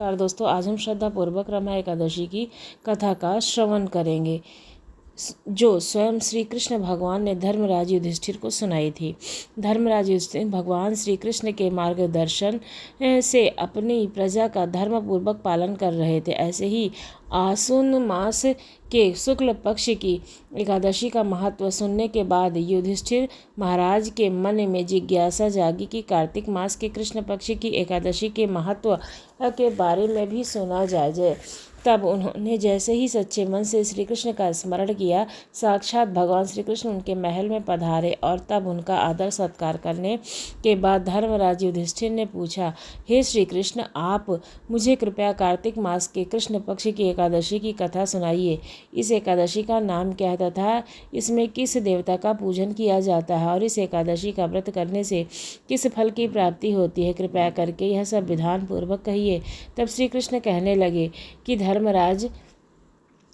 नमस्कार दोस्तों, आज हम श्रद्धापूर्वक रमा एकादशी की कथा का श्रवण करेंगे जो स्वयं श्री कृष्ण भगवान ने धर्मराज युधिष्ठिर को सुनाई थी। धर्मराज युधिष्ठिर भगवान श्री कृष्ण के मार्गदर्शन से अपनी प्रजा का धर्मपूर्वक पालन कर रहे थे। ऐसे ही आश्विन मास के शुक्ल पक्ष की एकादशी का महत्व सुनने के बाद युधिष्ठिर महाराज के मन में जिज्ञासा जागी कि कार्तिक मास के कृष्ण पक्ष की एकादशी के महत्व के बारे में भी सुना जाए। तब उन्होंने जैसे ही सच्चे मन से श्री कृष्ण का स्मरण किया, साक्षात भगवान श्री कृष्ण उनके महल में पधारे और तब उनका आदर सत्कार करने के बाद धर्मराज युधिष्ठिर ने पूछा, हे श्री कृष्ण, आप मुझे कृपया कार्तिक मास के कृष्ण पक्ष की एकादशी की कथा सुनाइए। इस एकादशी का नाम क्या है तथा इसमें किस देवता का पूजन किया जाता है और इस एकादशी का व्रत करने से किस फल की प्राप्ति होती है? कृपया करके यह सब विधान पूर्वक कहिए। तब श्री कृष्ण कहने लगे कि धर्मराज,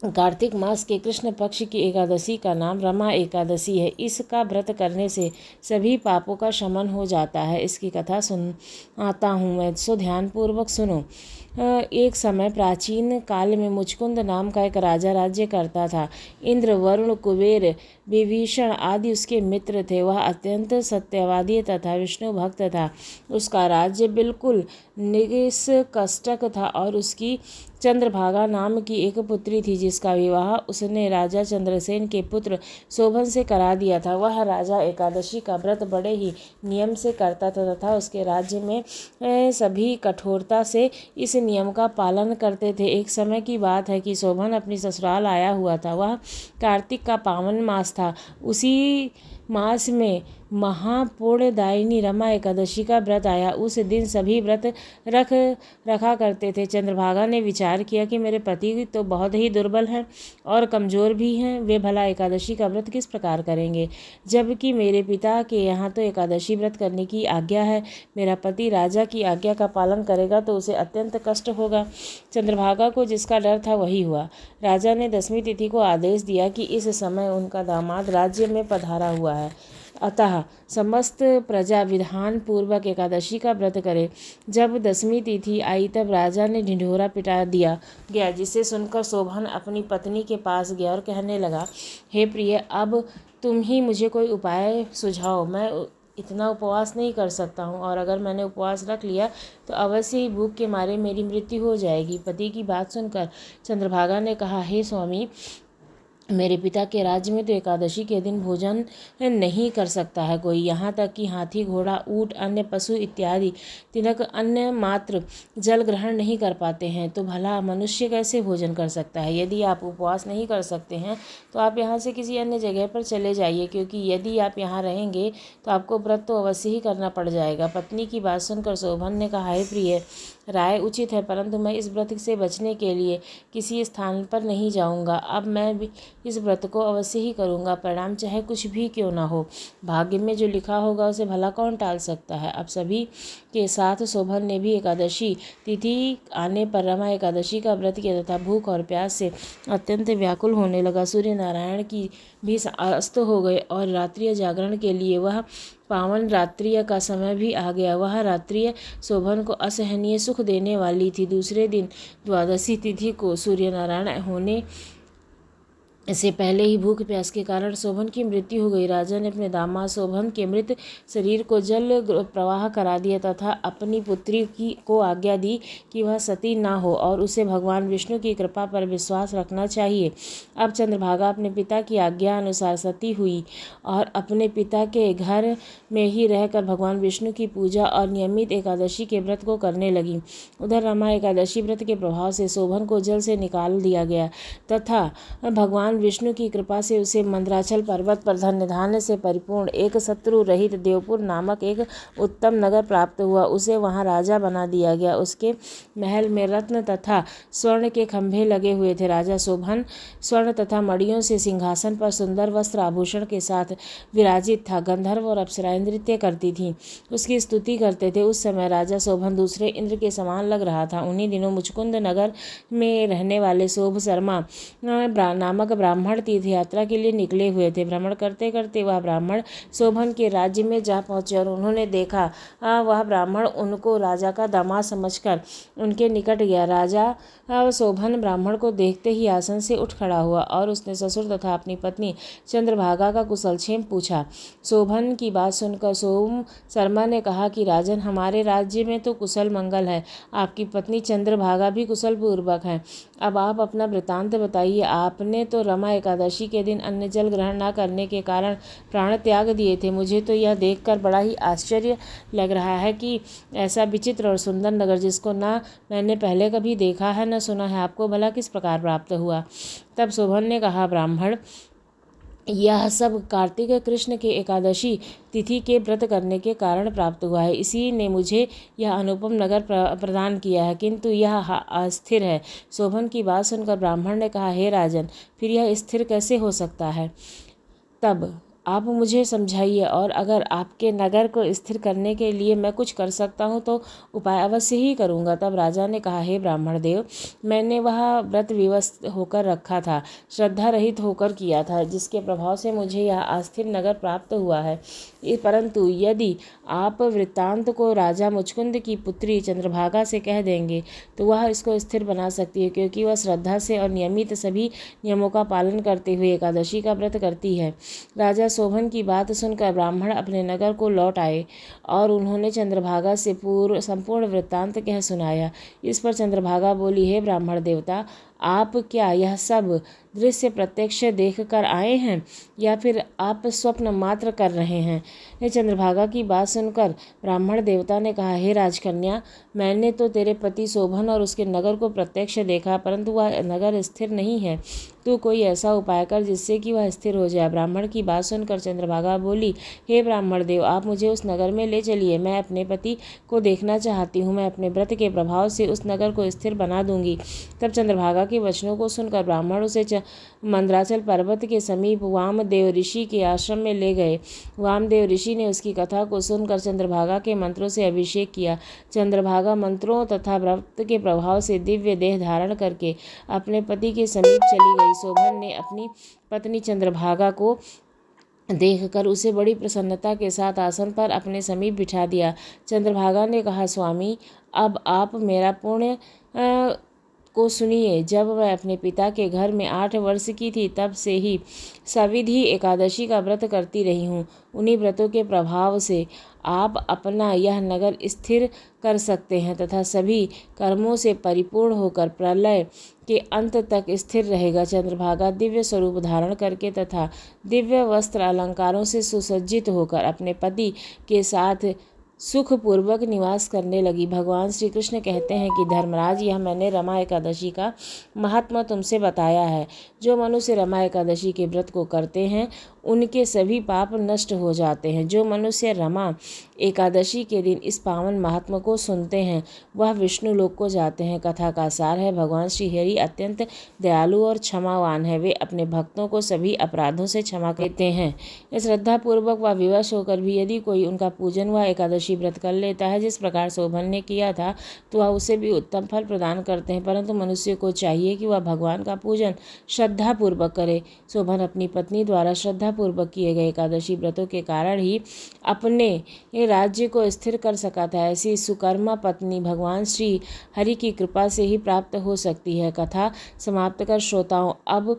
कार्तिक मास के कृष्ण पक्ष की एकादशी का नाम रमा एकादशी है। इसका व्रत करने से सभी पापों का शमन हो जाता है। इसकी कथा सुनाता हूँ मैं, सो ध्यानपूर्वक सुनो। एक समय प्राचीन काल में मुचकुंद नाम का एक राजा राज्य करता था। इंद्र, वरुण, कुबेर, विभीषण आदि उसके मित्र थे। वह अत्यंत सत्यवादी तथा विष्णु भक्त था। उसका राज्य बिल्कुल निष्कंटक था और उसकी चंद्रभागा नाम की एक पुत्री थी जिसका विवाह उसने राजा चंद्रसेन के पुत्र शोभन से करा दिया था। वह राजा एकादशी का व्रत बड़े ही नियम से करता था तथा उसके राज्य में सभी कठोरता से इस नियम का पालन करते थे। एक समय की बात है कि शोभन अपनी ससुराल आया हुआ था। वह कार्तिक का पावन मास था। उसी मास में महापुण्यदायिनी रमा एकादशी का व्रत आया। उस दिन सभी व्रत रखा करते थे। चंद्रभागा ने विचार किया कि मेरे पति तो बहुत ही दुर्बल हैं और कमज़ोर भी हैं, वे भला एकादशी का व्रत किस प्रकार करेंगे, जबकि मेरे पिता के यहाँ तो एकादशी व्रत करने की आज्ञा है। मेरा पति राजा की आज्ञा का पालन करेगा तो उसे अत्यंत कष्ट होगा। चंद्रभागा को जिसका डर था वही हुआ। राजा ने 10वीं तिथि को आदेश दिया कि इस समय उनका दामाद राज्य में पधारा हुआ है, अतः समस्त प्रजा विधान पूर्वक एकादशी का व्रत करे। जब 10वीं तिथि आई तब राजा ने ढिंढोरा पिटा दिया गया, जिसे सुनकर शोभन अपनी पत्नी के पास गया और कहने लगा, हे प्रिय, अब तुम ही मुझे कोई उपाय सुझाओ। मैं इतना उपवास नहीं कर सकता हूँ और अगर मैंने उपवास रख लिया तो अवश्य ही भूख के मारे मेरी मृत्यु हो जाएगी। पति की बात सुनकर चंद्रभागा ने कहा, हे स्वामी, मेरे पिता के राज्य में तो एकादशी के दिन भोजन नहीं कर सकता है कोई। यहाँ तक कि हाथी, घोड़ा, ऊँट, अन्य पशु इत्यादि तिनक अन्य मात्र जल ग्रहण नहीं कर पाते हैं, तो भला मनुष्य कैसे भोजन कर सकता है? यदि आप उपवास नहीं कर सकते हैं तो आप यहाँ से किसी अन्य जगह पर चले जाइए, क्योंकि यदि आप यहाँ रहेंगे तो आपको व्रत तो अवश्य ही करना पड़ जाएगा। पत्नी की बात सुनकर शोभन ने कहा, हे प्रिय, राय उचित है, परंतु मैं इस व्रत से बचने के लिए किसी स्थान पर नहीं जाऊँगा। अब मैं भी इस व्रत को अवश्य ही करूँगा, परिणाम चाहे कुछ भी क्यों ना हो। भाग्य में जो लिखा होगा उसे भला कौन टाल सकता है। अब सभी के साथ शोभन ने भी एकादशी तिथि आने पर रमा एकादशी का व्रत किया तथा भूख और प्यास से अत्यंत व्याकुल होने लगा। सूर्य नारायण की भी अस्त हो गए और रात्रि जागरण के लिए वह पावन रात्रि का समय भी आ गया। वह रात्रि शोभन को असहनीय सुख देने वाली थी। दूसरे दिन द्वादशी तिथि को सूर्य नारायण होने इससे पहले ही भूख प्यास के कारण शोभन की मृत्यु हो गई। राजा ने अपने दामाद शोभन के मृत शरीर को जल प्रवाह करा दिया तथा अपनी पुत्री को आज्ञा दी कि वह सती ना हो और उसे भगवान विष्णु की कृपा पर विश्वास रखना चाहिए। अब चंद्रभागा अपने पिता की आज्ञा अनुसार सती हुई और अपने पिता के घर में ही रहकर भगवान विष्णु की पूजा और नियमित एकादशी के व्रत को करने लगी। उधर रमा एकादशी व्रत के प्रभाव से शोभन को जल से निकाल दिया गया तथा भगवान विष्णु की कृपा से उसे मंदराचल पर्वत पर धन्य धान्य से परिपूर्ण एक शत्रु रहित देवपुर नामक एक उत्तम नगर प्राप्त हुआ। उसे वहां राजा बना दिया गया। उसके महल में रत्न तथा स्वर्ण के खंभे लगे हुए थे। राजा शोभन स्वर्ण तथा मणियों से सिंहासन पर सुंदर वस्त्र आभूषण के साथ विराजित था। गंधर्व और अप्सराएं नृत्य करती थीं, उसकी स्तुति करते थे। उस समय राजा शोभन दूसरे इंद्र के समान लग रहा था। उन्हीं दिनों मुचकुंद नगर में रहने वाले शोभ शर्मा नामक ब्राह्मण तीर्थ यात्रा के लिए निकले हुए थे। भ्रमण करते करते वह ब्राह्मण शोभन के राज्य में जा पहुँचे और उन्होंने देखा वह ब्राह्मण उनको राजा का दामाद समझकर उनके निकट गया। राजा शोभन ब्राह्मण को देखते ही आसन से उठ खड़ा हुआ और उसने ससुर तथा अपनी पत्नी चंद्रभागा का कुशलक्षेम पूछा। शोभन की बात सुनकर सोम शर्मा ने कहा कि राजन, हमारे राज्य में तो कुशल मंगल है, आपकी पत्नी चंद्रभागा भी कुशल पूर्वक है। अब आप अपना वृतांत बताइए। आपने तो रमा एकादशी के दिन अन्न जल ग्रहण न करने के कारण प्राण त्याग दिए थे। मुझे तो यह देखकर बड़ा ही आश्चर्य लग रहा है कि ऐसा विचित्र और सुंदर नगर, जिसको ना मैंने पहले कभी देखा है न सुना है, आपको भला किस प्रकार प्राप्त हुआ। तब शोभन ने कहा, ब्राह्मण, यह सब कार्तिक कृष्ण के एकादशी तिथि के व्रत करने के कारण प्राप्त हुआ है। इसी ने मुझे यह अनुपम नगर प्रदान किया है, किंतु यह अस्थिर है। शोभन की बात सुनकर ब्राह्मण ने कहा, हे राजन, फिर यह स्थिर कैसे हो सकता है? तब आप मुझे समझाइए, और अगर आपके नगर को स्थिर करने के लिए मैं कुछ कर सकता हूँ तो उपाय अवश्य ही करूँगा। तब राजा ने कहा, हे ब्राह्मण देव, मैंने वह व्रत विवश होकर रखा था, श्रद्धा रहित होकर किया था, जिसके प्रभाव से मुझे यह अस्थिर नगर प्राप्त हुआ है। परंतु यदि आप वृत्तांत को राजा मुचकुंद की पुत्री चंद्रभागा से कह देंगे तो वह इसको स्थिर बना सकती है, क्योंकि वह श्रद्धा से और नियमित सभी नियमों का पालन करते हुए एकादशी का व्रत करती है। राजा शोभन की बात सुनकर ब्राह्मण अपने नगर को लौट आए और उन्होंने चंद्रभागा से संपूर्ण वृत्तांत कह सुनाया। इस पर चंद्रभागा बोली, हे ब्राह्मण देवता, आप क्या यह सब दृश्य प्रत्यक्ष देख कर आए हैं या फिर आप स्वप्न मात्र कर रहे हैं? चंद्रभागा की बात सुनकर ब्राह्मण देवता ने कहा, हे राजकन्या, मैंने तो तेरे पति शोभन और उसके नगर को प्रत्यक्ष देखा, परंतु वह नगर स्थिर नहीं है। तू कोई ऐसा उपाय कर जिससे कि वह स्थिर हो जाए। ब्राह्मण की बात सुनकर चंद्रभागा बोली, हे ब्राह्मण देव, आप मुझे उस नगर में ले चलिए। मैं अपने पति को देखना चाहती हूँ। मैं अपने व्रत के प्रभाव से उस नगर को स्थिर बना दूंगी। तब चंद्रभागा के वचनों को सुनकर ब्राह्मण उसे मंदराचल पर्वत के समीप वामदेव ऋषि के आश्रम में ले गए। वामदेव ऋषि ने उसकी कथा को सुनकर चंद्रभागा के मंत्रों से अभिषेक किया। चंद्रभागा मंत्रों तथा व्रत के प्रभाव से दिव्य देह धारण करके अपने पति के समीप चली गई। शोभन ने अपनी पत्नी चंद्रभागा को देखकर उसे बड़ी प्रसन्नता के साथ आसन पर अपने समीप बिठा दिया। चंद्रभागा ने कहा, स्वामी, अब आप मेरा पुण्य को सुनिए। जब मैं अपने पिता के घर में 8 वर्ष की थी, तब से ही सविधि एकादशी का व्रत करती रही हूँ। उन्हीं व्रतों के प्रभाव से आप अपना यह नगर स्थिर कर सकते हैं तथा सभी कर्मों से परिपूर्ण होकर प्रलय के अंत तक स्थिर रहेगा। चंद्रभागा दिव्य स्वरूप धारण करके तथा दिव्य वस्त्र अलंकारों से सुसज्जित होकर अपने पति के साथ सुखपूर्वक निवास करने लगी। भगवान श्री कृष्ण कहते हैं कि धर्मराज, यह मैंने रमा एकादशी का महात्मा तुमसे बताया है। जो मनुष्य रमा एकादशी के व्रत को करते हैं उनके सभी पाप नष्ट हो जाते हैं। जो मनुष्य रमा एकादशी के दिन इस पावन महात्मा को सुनते हैं वह विष्णु लोक को जाते हैं। कथा का सार है, भगवान श्री हरि अत्यंत दयालु और क्षमावान है। वे अपने भक्तों को सभी अपराधों से क्षमा करते हैं। श्रद्धापूर्वक व विवश होकर भी यदि कोई उनका पूजन व एकादशी व्रत कर लेता है, जिस प्रकार शोभन ने किया था, तो वह उसे भी उत्तम फल प्रदान करते हैं। परंतु मनुष्य को चाहिए कि वह भगवान का पूजन श्रद्धापूर्वक करे। शोभन अपनी पत्नी द्वारा श्रद्धापूर्वक किए गए एकादशी व्रतों के कारण ही अपने राज्य को स्थिर कर सका था। ऐसी सुकर्मा पत्नी भगवान श्री हरि की कृपा से ही प्राप्त हो सकती है। कथा समाप्त कर श्रोताओं अब